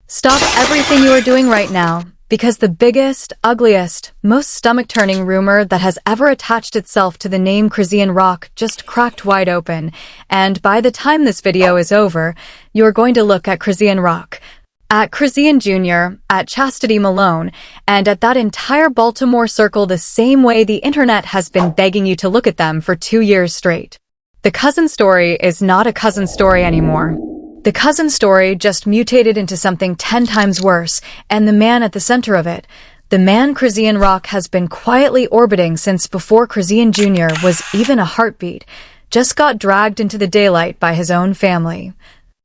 Stop everything you are doing right now, because the biggest, ugliest, most stomach-turning rumor that has ever attached itself to the name Chrisean Rock just cracked wide open, and by the time this video is over, you are going to look at Chrisean Rock, at Chrisean Junior, at Chastity Malone, and at that entire Baltimore circle the same way the internet has been begging you to look at them for 2 years straight. The cousin story is not a cousin story anymore. The cousin story just mutated into something 10 times worse, and the man at the center of it, the man Chrisean Rock has been quietly orbiting since before Chrisean Junior was even a heartbeat, just got dragged into the daylight by his own family.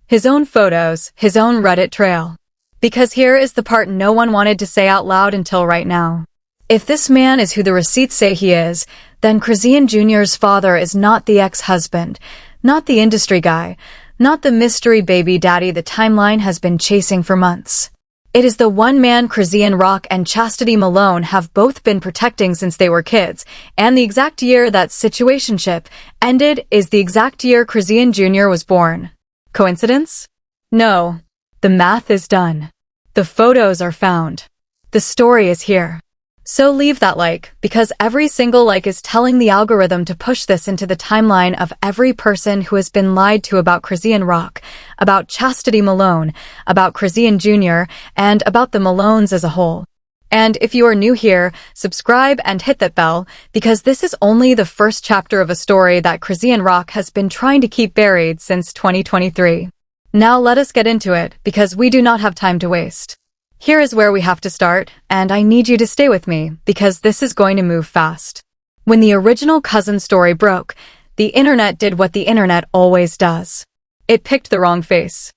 His own photos, his own Reddit trail. Because here is the part no one wanted to say out loud until right now. If this man is who the receipts say he is, then Chrisean Junior's father is not the ex-husband, not the industry guy, not the mystery baby daddy the timeline has been chasing for months. It is the one man Chrisean Rock and Chastity Malone have both been protecting since they were kids, and the exact year that situationship ended is the exact year Chrisean Junior was born. Coincidence? No. The math is done. The photos are found. The story is here. So leave that like, because every single like is telling the algorithm to push this into the timeline of every person who has been lied to about Chrisean Rock, about Chastity Malone, about Chrisean Junior, and about the Malones as a whole. And if you are new here, subscribe and hit that bell, because this is only the first chapter of a story that Chrisean Rock has been trying to keep buried since 2023. Now let us get into it, because we do not have time to waste. Here is where we have to start, and I need you to stay with me, because this is going to move fast. When the original cousin story broke, the internet did what the internet always does. It picked the wrong face.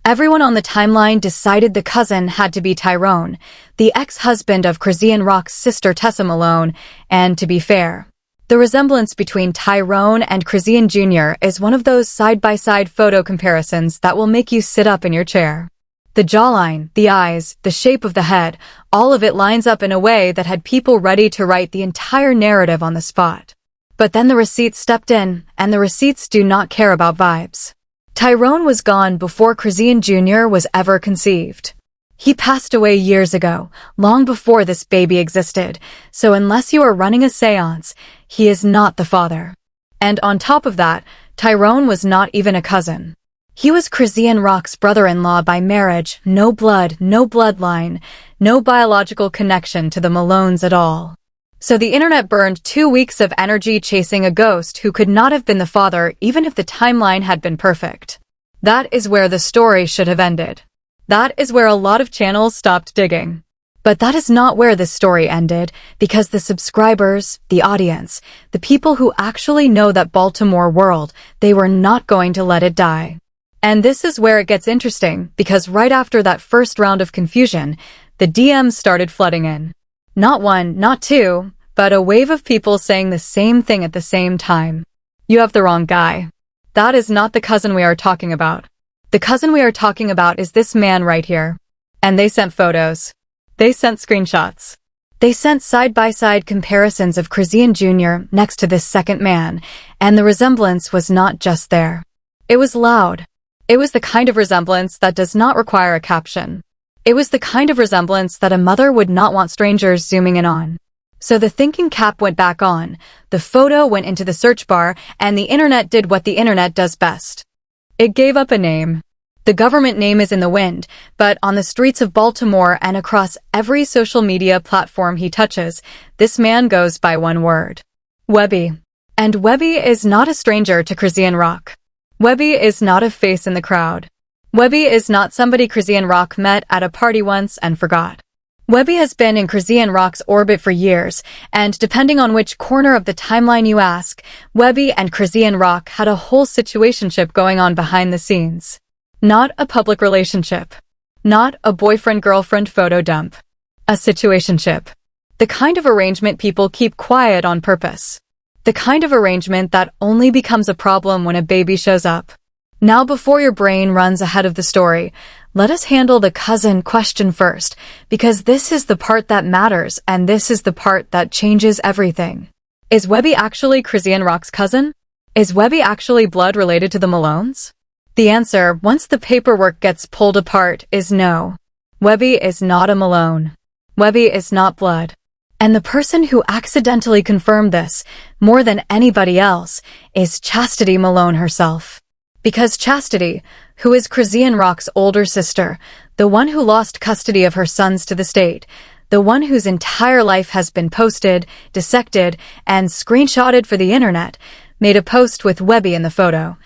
Everyone on the timeline decided the cousin had to be Tyrone, the ex-husband of Chrisean Rock's sister Tessa Malone, and to be fair, the resemblance between Tyrone and Chrisean Junior is one of those side-by-side photo comparisons that will make you sit up in your chair. The jawline, the eyes, the shape of the head, all of it lines up in a way that had people ready to write the entire narrative on the spot. But then the receipts stepped in, and the receipts do not care about vibes. Tyrone was gone before Chrisean Junior was ever conceived. He passed away years ago, long before this baby existed, so unless you are running a seance, he is not the father. And on top of that, Tyrone was not even a cousin. He was Chrisean Rock's brother-in-law by marriage, no blood, no bloodline, no biological connection to the Malones at all. So the internet burned 2 weeks of energy chasing a ghost who could not have been the father even if the timeline had been perfect. That is where the story should have ended. That is where a lot of channels stopped digging. But that is not where this story ended, because the subscribers, the audience, the people who actually know that Baltimore world, they were not going to let it die. And this is where it gets interesting, because right after that first round of confusion, the DMs started flooding in. Not one, not two, but a wave of people saying the same thing at the same time. You have the wrong guy. That is not the cousin we are talking about. The cousin we are talking about is this man right here. And they sent photos. They sent screenshots. They sent side-by-side comparisons of Chrisean Junior next to this second man, and the resemblance was not just there. It was loud. It was the kind of resemblance that does not require a caption. It was the kind of resemblance that a mother would not want strangers zooming in on. So the thinking cap went back on, the photo went into the search bar, and the internet did what the internet does best. It gave up a name. The government name is in the wind, but on the streets of Baltimore and across every social media platform he touches, this man goes by one word. Webby. And Webby is not a stranger to Chrisean Rock. Webby is not a face in the crowd. Webby is not somebody Chrisean Rock met at a party once and forgot. Webby has been in Chrisean Rock's orbit for years, and depending on which corner of the timeline you ask, Webby and Chrisean Rock had a whole situationship going on behind the scenes. Not a public relationship. Not a boyfriend-girlfriend photo dump. A situationship. The kind of arrangement people keep quiet on purpose. The kind of arrangement that only becomes a problem when a baby shows up. Now before your brain runs ahead of the story, let us handle the cousin question first, because this is the part that matters and this is the part that changes everything. Is Webby actually Chrisean Rock's cousin? Is Webby actually blood related to the Malones? The answer, once the paperwork gets pulled apart, is no. Webbie is not a Malone. Webbie is not blood. And the person who accidentally confirmed this, more than anybody else, is Chastity Malone herself. Because Chastity, who is Chrisean Rock's older sister, the one who lost custody of her sons to the state, the one whose entire life has been posted, dissected, and screenshotted for the internet, made a post with Webbie in the photo.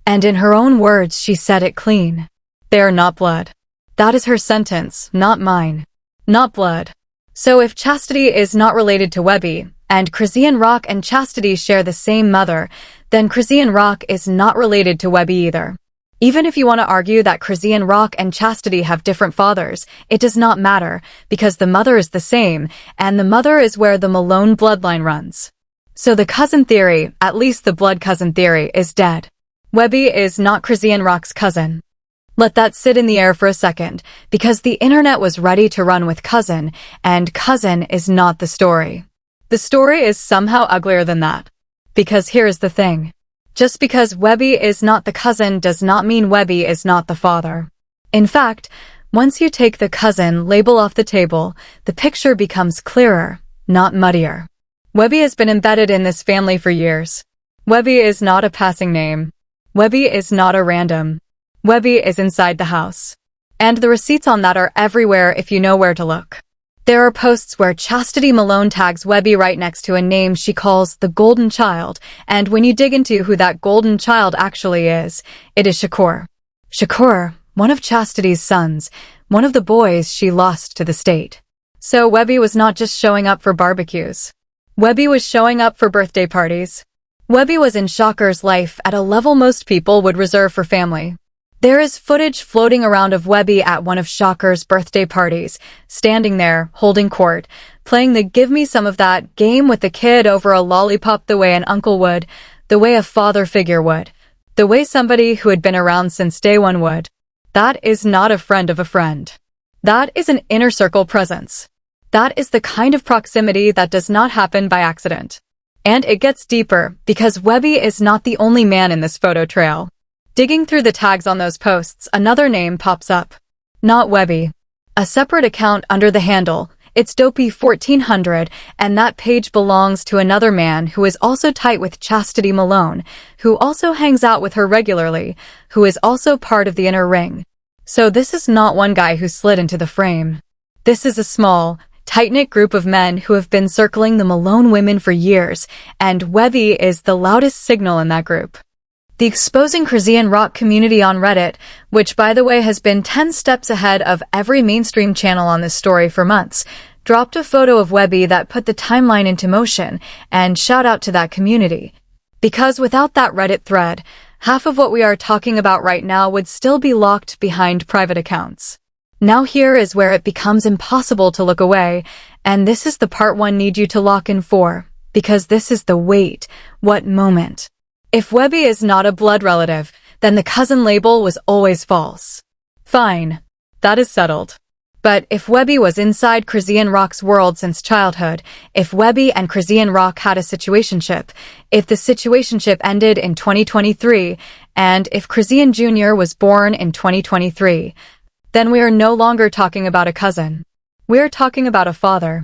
And in her own words, she said it clean. They are not blood. That is her sentence, not mine. Not blood. So if Chastity is not related to Webbie, and Chrisean Rock and Chastity share the same mother, then Chrisean Rock is not related to Webbie either. Even if you want to argue that Chrisean Rock and Chastity have different fathers, it does not matter, because the mother is the same, and the mother is where the Malone bloodline runs. So the cousin theory, at least the blood cousin theory, is dead. Webbie is not Chrisean Rock's cousin. Let that sit in the air for a second, because the internet was ready to run with cousin, and cousin is not the story. The story is somehow uglier than that. Because here's the thing. Just because Webbie is not the cousin does not mean Webbie is not the father. In fact, once you take the cousin label off the table, the picture becomes clearer, not muddier. Webbie has been embedded in this family for years. Webbie is not a passing name. Webbie is not a random. Webbie is inside the house. And the receipts on that are everywhere if you know where to look. There are posts where Chastity Malone tags Webbie right next to a name she calls the Golden Child, and when you dig into who that Golden Child actually is, it is Shakur. Shakur, one of Chastity's sons, one of the boys she lost to the state. So Webbie was not just showing up for barbecues. Webbie was showing up for birthday parties. Webbie was in Shakur's life at a level most people would reserve for family. There is footage floating around of Webbie at one of Shakur's birthday parties, standing there, holding court, playing the give me some of that game with the kid over a lollipop the way an uncle would, the way a father figure would, the way somebody who had been around since day one would. That is not a friend of a friend. That is an inner circle presence. That is the kind of proximity that does not happen by accident. And it gets deeper, because Webbie is not the only man in this photo trail. Digging through the tags on those posts, another name pops up. Not Webbie. A separate account under the handle, it's Dopey1400, and that page belongs to another man who is also tight with Chastity Malone, who also hangs out with her regularly, who is also part of the inner ring. So this is not one guy who slid into the frame. This is a small, tight-knit group of men who have been circling the Malone women for years, and Webbie is the loudest signal in that group. The Exposing Chrisean Rock community on Reddit, which by the way has been 10 steps ahead of every mainstream channel on this story for months, dropped a photo of Webbie that put the timeline into motion, and shout out to that community. Because without that Reddit thread, half of what we are talking about right now would still be locked behind private accounts. Now here is where it becomes impossible to look away, and this is the part one need you to lock in for, because this is the wait, what moment. If Webbie is not a blood relative, then the cousin label was always false. Fine. That is settled. But if Webbie was inside Chrisean Rock's world since childhood, if Webbie and Chrisean Rock had a situationship, if the situationship ended in 2023, and if Chrisean Junior was born in 2023, then we are no longer talking about a cousin. We are talking about a father.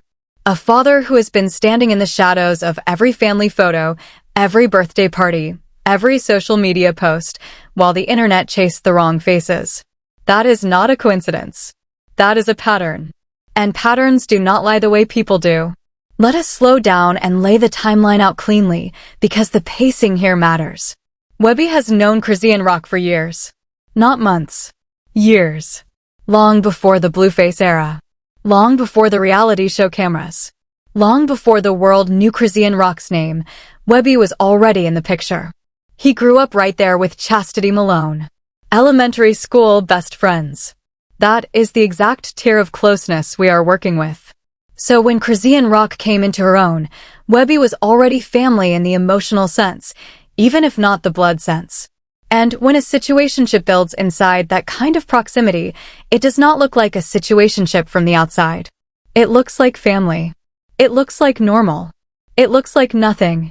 A father who has been standing in the shadows of every family photo, every birthday party, every social media post, while the internet chased the wrong faces. That is not a coincidence. That is a pattern. And patterns do not lie the way people do. Let us slow down and lay the timeline out cleanly, because the pacing here matters. Webbie has known Chrisean Rock for years. Not months. Years. Long before the Blueface era. Long before the reality show cameras. Long before the world knew Chrisean Rock's name, Webbie was already in the picture. He grew up right there with Chastity Malone. Elementary school best friends. That is the exact tier of closeness we are working with. So when Chrisean Rock came into her own, Webbie was already family in the emotional sense, even if not the blood sense. And when a situationship builds inside that kind of proximity, it does not look like a situationship from the outside. It looks like family. It looks like normal. It looks like nothing.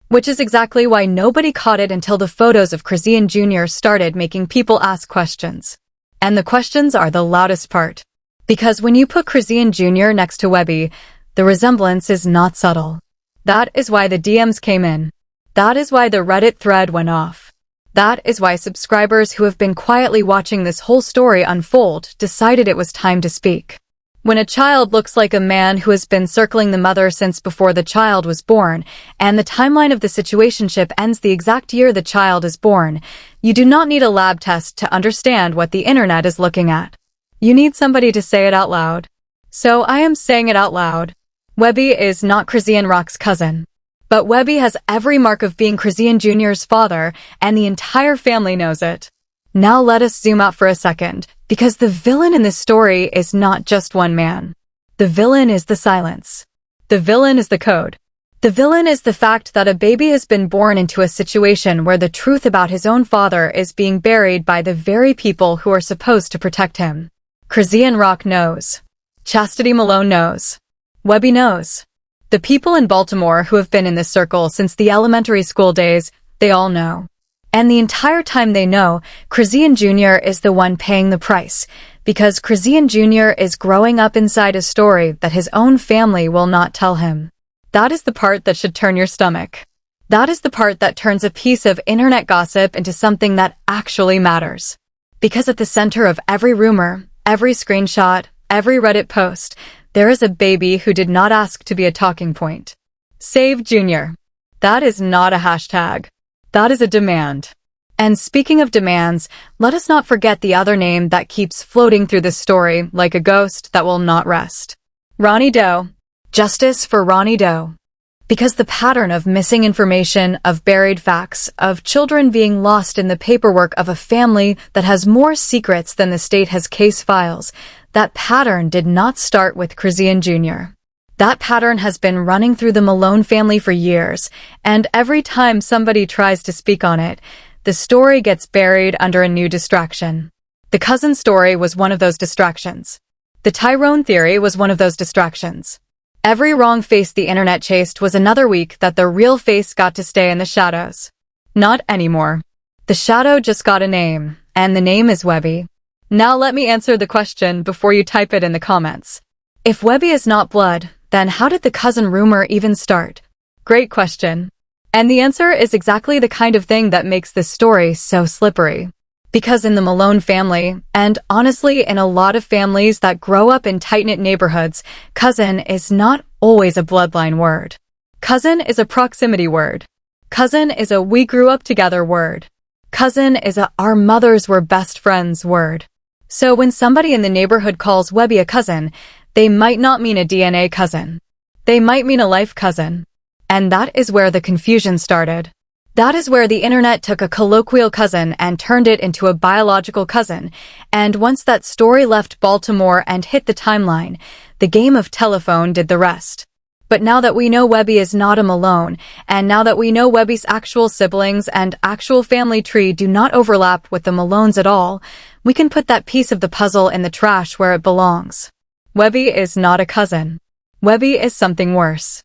Which is exactly why nobody caught it until the photos of Chrisean Junior started making people ask questions. And the questions are the loudest part. Because when you put Chrisean Junior next to Webby, the resemblance is not subtle. That is why the DMs came in. That is why the Reddit thread went off. That is why subscribers who have been quietly watching this whole story unfold decided it was time to speak. When a child looks like a man who has been circling the mother since before the child was born, and the timeline of the situationship ends the exact year the child is born, you do not need a lab test to understand what the internet is looking at. You need somebody to say it out loud. So I am saying it out loud. Webby is not Chrisean Rock's cousin. But Webby has every mark of being Chrisean Junior's father, and the entire family knows it. Now let us zoom out for a second, because the villain in this story is not just one man. The villain is the silence. The villain is the code. The villain is the fact that a baby has been born into a situation where the truth about his own father is being buried by the very people who are supposed to protect him. Chrisean Rock knows. Chastity Malone knows. Webby knows. The people in Baltimore who have been in this circle since the elementary school days, they all know. And the entire time they know, Chrisean Junior is the one paying the price, because Chrisean Junior is growing up inside a story that his own family will not tell him. That is the part that should turn your stomach. That is the part that turns a piece of internet gossip into something that actually matters. Because at the center of every rumor, every screenshot, every Reddit post, there is a baby who did not ask to be a talking point. Save Junior. That is not a hashtag. That is a demand. And speaking of demands, let us not forget the other name that keeps floating through this story like a ghost that will not rest. Ronnie Doe. Justice for Ronnie Doe. Because the pattern of missing information, of buried facts, of children being lost in the paperwork of a family that has more secrets than the state has case files, that pattern did not start with Chrisean Jr. That pattern has been running through the Malone family for years, and every time somebody tries to speak on it, the story gets buried under a new distraction. The cousin story was one of those distractions. The Tyrone theory was one of those distractions. Every wrong face the internet chased was another week that the real face got to stay in the shadows. Not anymore. The shadow just got a name, and the name is Webby. Now let me answer the question before you type it in the comments. If Webby is not blood, then how did the cousin rumor even start? Great question. And the answer is exactly the kind of thing that makes this story so slippery. Because in the Malone family, and honestly in a lot of families that grow up in tight-knit neighborhoods, cousin is not always a bloodline word. Cousin is a proximity word. Cousin is a we grew up together word. Cousin is a our mothers were best friends word. So when somebody in the neighborhood calls Webby a cousin, they might not mean a DNA cousin. They might mean a life cousin. And that is where the confusion started. That is where the internet took a colloquial cousin and turned it into a biological cousin, and once that story left Baltimore and hit the timeline, the game of telephone did the rest. But now that we know Webby is not a Malone, and now that we know Webby's actual siblings and actual family tree do not overlap with the Malones at all, we can put that piece of the puzzle in the trash where it belongs. Webby is not a cousin. Webby is something worse.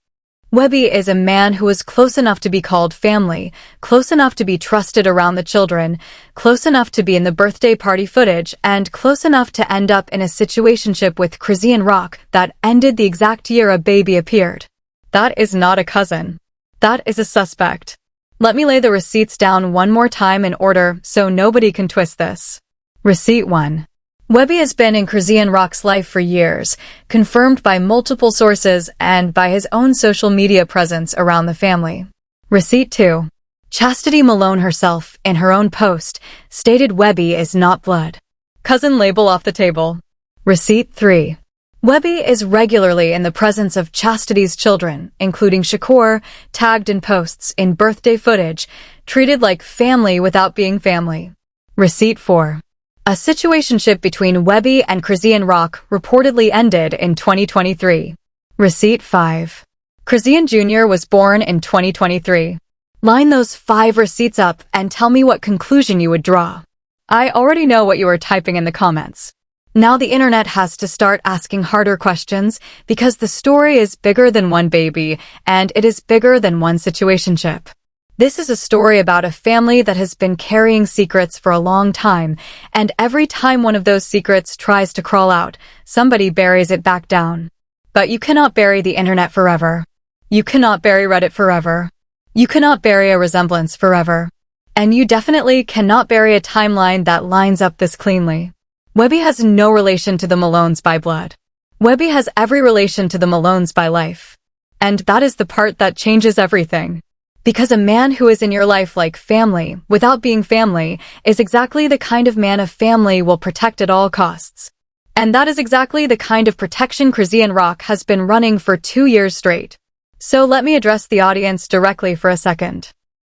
Webby is a man who is close enough to be called family, close enough to be trusted around the children, close enough to be in the birthday party footage, and close enough to end up in a situationship with Chrisean Rock that ended the exact year a baby appeared. That is not a cousin. That is a suspect. Let me lay the receipts down one more time in order so nobody can twist this. Receipt 1. Webby has been in Chrisean Rock's life for years, confirmed by multiple sources and by his own social media presence around the family. Receipt 2. Chastity Malone herself, in her own post, stated Webby is not blood. Cousin label off the table. Receipt 3. Webby is regularly in the presence of Chastity's children, including Shakur, tagged in posts in birthday footage, treated like family without being family. Receipt 4. A situationship between Webby and Chrisean Rock reportedly ended in 2023. Receipt 5. Chrisean Jr. was born in 2023. Line those 5 receipts up and tell me what conclusion you would draw. I already know what you are typing in the comments. Now the internet has to start asking harder questions because the story is bigger than one baby and it is bigger than one situationship. This is a story about a family that has been carrying secrets for a long time, and every time one of those secrets tries to crawl out, somebody buries it back down. But you cannot bury the internet forever. You cannot bury Reddit forever. You cannot bury a resemblance forever. And you definitely cannot bury a timeline that lines up this cleanly. Webby has no relation to the Malones by blood. Webby has every relation to the Malones by life. And that is the part that changes everything. Because a man who is in your life like family, without being family, is exactly the kind of man a family will protect at all costs. And that is exactly the kind of protection Chrisean Rock has been running for 2 years straight. So let me address the audience directly for a second.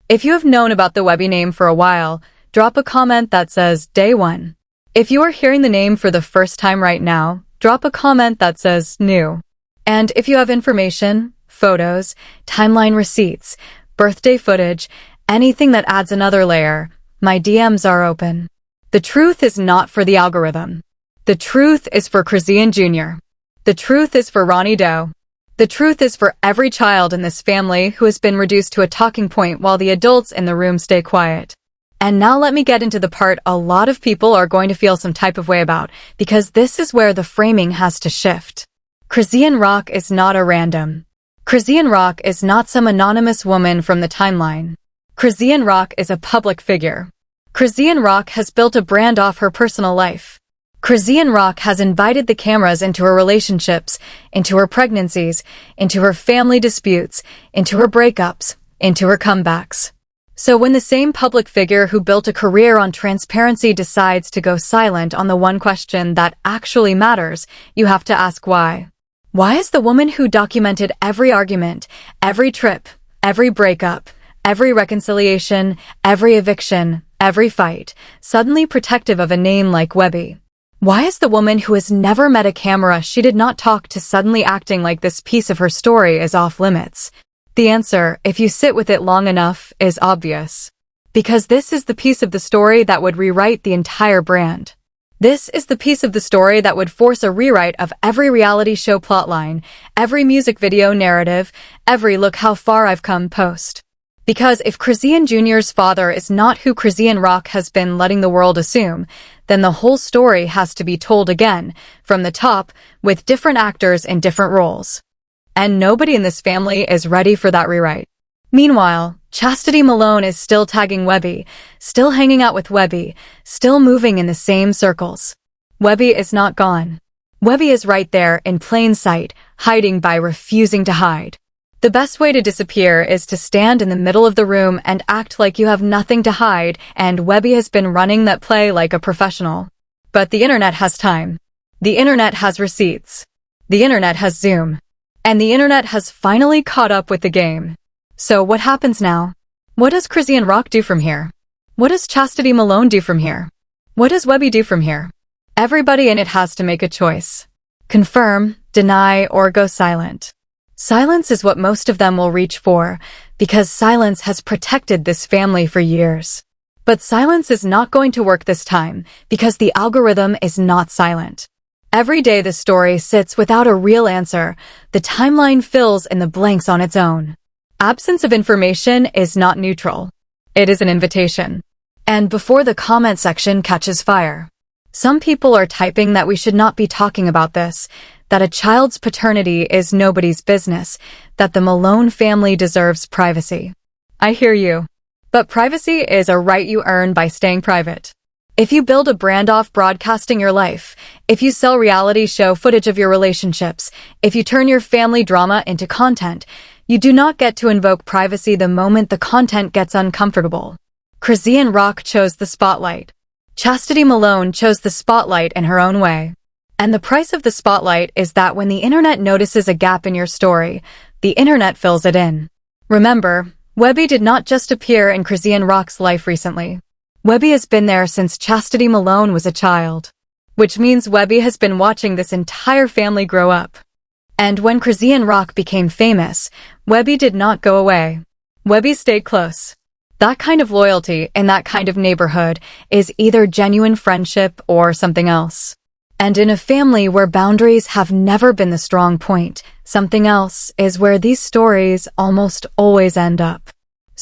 If you have known about the Webby name for a while, drop a comment that says Day 1. If you are hearing the name for the first time right now, drop a comment that says New. And if you have information, photos, timeline receipts, birthday footage, anything that adds another layer, my DMs are open. The truth is not for the algorithm. The truth is for Chrisean Junior. The truth is for Ronnie Doe. The truth is for every child in this family who has been reduced to a talking point while the adults in the room stay quiet. And now let me get into the part a lot of people are going to feel some type of way about, because this is where the framing has to shift. Chrisean Rock is not a random. Chrisean Rock is not some anonymous woman from the timeline. Chrisean Rock is a public figure. Chrisean Rock has built a brand off her personal life. Chrisean Rock has invited the cameras into her relationships, into her pregnancies, into her family disputes, into her breakups, into her comebacks. So when the same public figure who built a career on transparency decides to go silent on the one question that actually matters, you have to ask why. Why is the woman who documented every argument, every trip, every breakup, every reconciliation, every eviction, every fight, suddenly protective of a name like Webby? Why is the woman who has never met a camera she did not talk to suddenly acting like this piece of her story is off limits? The answer, if you sit with it long enough, is obvious. Because this is the piece of the story that would rewrite the entire brand. This is the piece of the story that would force a rewrite of every reality show plotline, every music video narrative, every look how far I've come post. Because if Chrisean Junior's father is not who Chrisean Rock has been letting the world assume, then the whole story has to be told again, from the top, with different actors in different roles. And nobody in this family is ready for that rewrite. Meanwhile, Chastity Malone is still tagging Webby, still hanging out with Webby, still moving in the same circles. Webby is not gone. Webby is right there in plain sight, hiding by refusing to hide. The best way to disappear is to stand in the middle of the room and act like you have nothing to hide, and Webby has been running that play like a professional. But the internet has time. The internet has receipts. The internet has Zoom. And the internet has finally caught up with the game. So what happens now? What does Chrisean Rock do from here? What does Chastity Malone do from here? What does Webby do from here? Everybody in it has to make a choice. Confirm, deny, or go silent. Silence is what most of them will reach for, because silence has protected this family for years. But silence is not going to work this time, because the algorithm is not silent. Every day the story sits without a real answer, the timeline fills in the blanks on its own. Absence of information is not neutral. It is an invitation. And before the comment section catches fire, some people are typing that we should not be talking about this, that a child's paternity is nobody's business, that the Malone family deserves privacy. I hear you. But privacy is a right you earn by staying private. If you build a brand off broadcasting your life, if you sell reality show footage of your relationships, if you turn your family drama into content, you do not get to invoke privacy the moment the content gets uncomfortable. Chrisean Rock chose the spotlight. Chastity Malone chose the spotlight in her own way. And the price of the spotlight is that when the internet notices a gap in your story, the internet fills it in. Remember, Webby did not just appear in Chrisean Rock's life recently. Webby has been there since Chastity Malone was a child. Which means Webby has been watching this entire family grow up. And when Chrisean Rock became famous, Webby did not go away. Webby stayed close. That kind of loyalty in that kind of neighborhood is either genuine friendship or something else. And in a family where boundaries have never been the strong point, something else is where these stories almost always end up.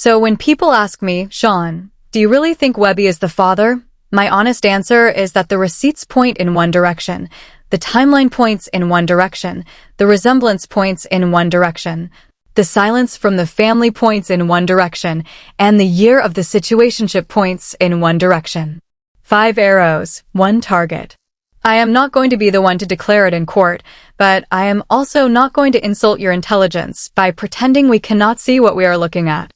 So when people ask me, Sean, do you really think Webby is the father? My honest answer is that the receipts point in one direction, the timeline points in one direction, the resemblance points in one direction, the silence from the family points in one direction, and the year of the situationship points in one direction. 5 arrows, 1 target. I am not going to be the one to declare it in court, but I am also not going to insult your intelligence by pretending we cannot see what we are looking at.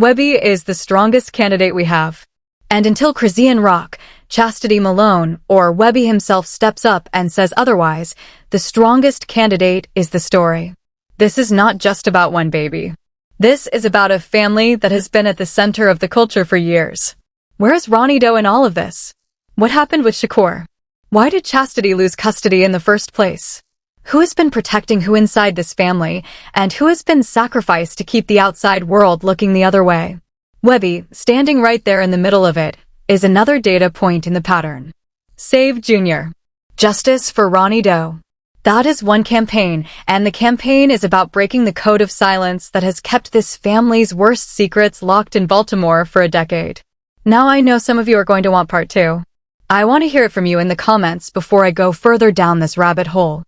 Webby is the strongest candidate we have. And until Chrisean Rock, Chastity Malone, or Webby himself steps up and says otherwise, the strongest candidate is the story. This is not just about one baby. This is about a family that has been at the center of the culture for years. Where is Ronnie Doe in all of this? What happened with Shakur? Why did Chastity lose custody in the first place? Who has been protecting who inside this family, and who has been sacrificed to keep the outside world looking the other way? Webby, standing right there in the middle of it, is another data point in the pattern. Save Junior. Justice for Ronnie Doe. That is one campaign, and the campaign is about breaking the code of silence that has kept this family's worst secrets locked in Baltimore for a decade. Now I know some of you are going to want part 2. I want to hear it from you in the comments before I go further down this rabbit hole.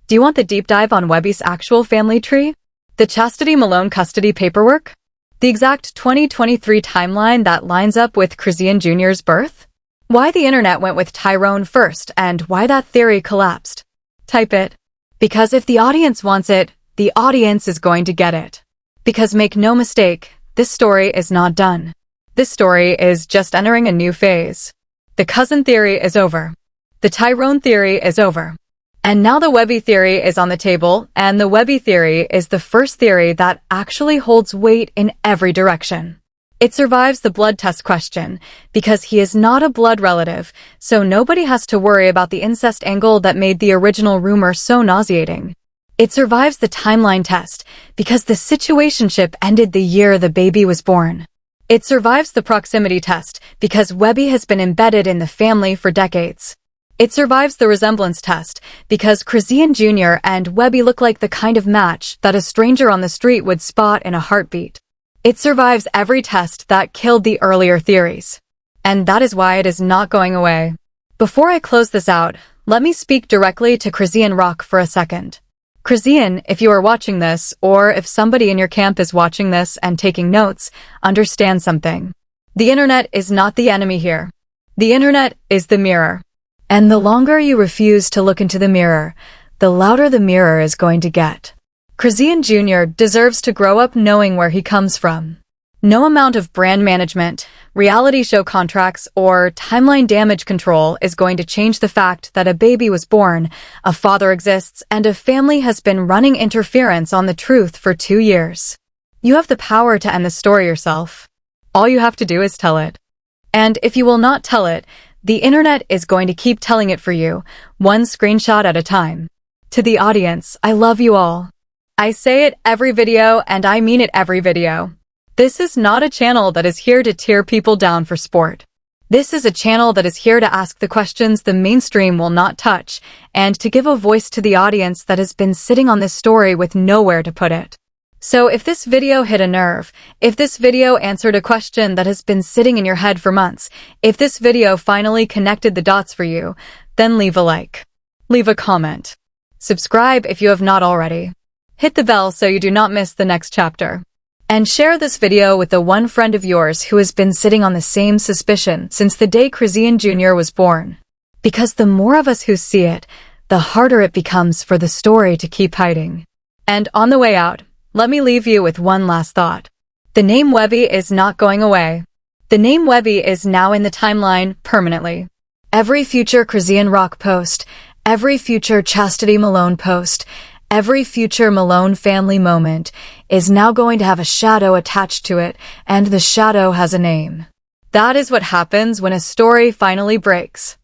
Do you want the deep dive on Webby's actual family tree? The Chastity Malone custody paperwork? The exact 2023 timeline that lines up with Chrisean Junior's birth? Why the internet went with Tyrone first and why that theory collapsed? Type it. Because if the audience wants it, the audience is going to get it. Because make no mistake, this story is not done. This story is just entering a new phase. The cousin theory is over. The Tyrone theory is over. And now the Webby theory is on the table, and the Webby theory is the first theory that actually holds weight in every direction. It survives the blood test question, because he is not a blood relative, so nobody has to worry about the incest angle that made the original rumor so nauseating. It survives the timeline test, because the situationship ended the year the baby was born. It survives the proximity test, because Webby has been embedded in the family for decades. It survives the resemblance test, because Chrisean Junior and Webby look like the kind of match that a stranger on the street would spot in a heartbeat. It survives every test that killed the earlier theories. And that is why it is not going away. Before I close this out, let me speak directly to Chrisean Rock for a second. Chrisean, if you are watching this, or if somebody in your camp is watching this and taking notes, understand something. The internet is not the enemy here. The internet is the mirror. And the longer you refuse to look into the mirror, the louder the mirror is going to get. Chrisean Junior deserves to grow up knowing where he comes from. No amount of brand management, reality show contracts, or timeline damage control is going to change the fact that a baby was born, a father exists, and a family has been running interference on the truth for 2 years. You have the power to end the story yourself. All you have to do is tell it. And if you will not tell it, the internet is going to keep telling it for you, one screenshot at a time. To the audience, I love you all. I say it every video and I mean it every video. This is not a channel that is here to tear people down for sport. This is a channel that is here to ask the questions the mainstream will not touch and to give a voice to the audience that has been sitting on this story with nowhere to put it. So if this video hit a nerve, if this video answered a question that has been sitting in your head for months, if this video finally connected the dots for you, then leave a like. Leave a comment. Subscribe if you have not already. Hit the bell so you do not miss the next chapter. And share this video with the one friend of yours who has been sitting on the same suspicion since the day Chrisean Junior was born. Because the more of us who see it, the harder it becomes for the story to keep hiding. And on the way out, let me leave you with one last thought. The name Webby is not going away. The name Webby is now in the timeline permanently. Every future Chrisean Rock post, every future Chastity Malone post, every future Malone family moment is now going to have a shadow attached to it, and the shadow has a name. That is what happens when a story finally breaks.